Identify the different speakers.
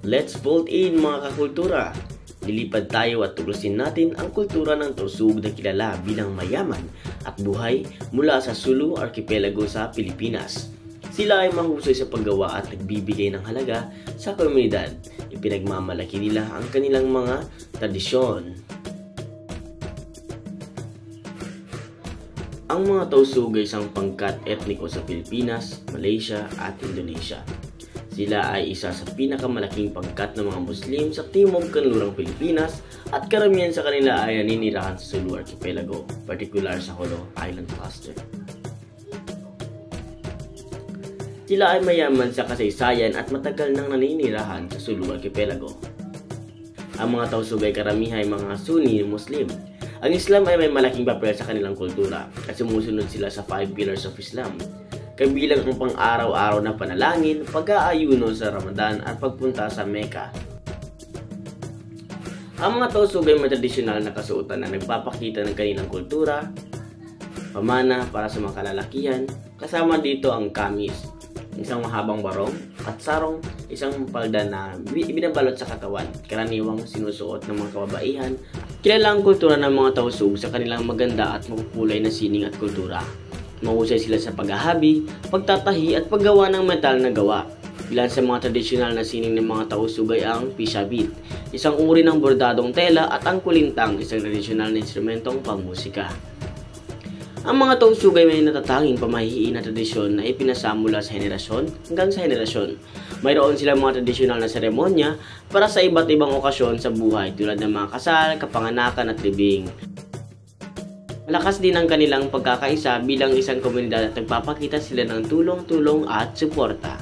Speaker 1: Let's fold in mga kakultura. Lilipad tayo at tuklasin natin ang kultura ng Tausug na kilala bilang mayaman at buhay mula sa Sulu Archipelago sa Pilipinas. Sila ay mahusay sa paggawa at nagbibigay ng halaga sa komunidad. Ipinagmamalaki nila ang kanilang mga tradisyon. Ang mga Tausug ay isang pangkat etniko sa Pilipinas, Malaysia at Indonesia. Sila ay isa sa pinakamalaking pangkat ng mga Muslim sa Timog Kanlurang Pilipinas at karamihan sa kanila ay naninirahan sa Sulu Archipelago, partikular sa Jolo Island Cluster. Sila ay mayaman sa kasaysayan at matagal nang naninirahan sa Sulu Archipelago. Ang mga Tausug ay karamihan ay mga Sunni Muslim. Ang Islam ay may malaking papel sa kanilang kultura at sumusunod sila sa 5 pillars of Islam. Kabilang ang pang-araw-araw na panalangin, pag-aayuno sa Ramadan at pagpunta sa Mecca. Ang mga Tausug ay may tradisyonal na kasuotan na nagpapakita ng kanilang kultura, pamana para sa mga kalalakihan, kasama dito ang kamis, isang mahabang barong, at sarong, isang palda na binabalot sa katawan, karaniwang sinusuot ng mga kababaihan. Kilala ang kultura ng mga Tausug sa kanilang maganda at mapukulay na sining at kultura. Mahusay sila sa paghahabi, pagtatahi at paggawa ng metal na gawa. Ilan sa mga tradisyonal na sining ng mga Tausug ay ang pisabit, isang uri ng bordadong tela, at ang kulintang, isang tradisyonal na instrumentong pangmusika. Ang mga Tausug ay may natatanging pamahiin na tradisyon na ipinasa mula sa henerasyon hanggang sa henerasyon. Mayroon silang mga tradisyonal na seremonya para sa iba't ibang okasyon sa buhay tulad ng mga kasal, kapanganakan at libing. Malakas din ang kanilang pagkakaisa bilang isang komunidad at nagpapakita sila ng tulong-tulong at suporta.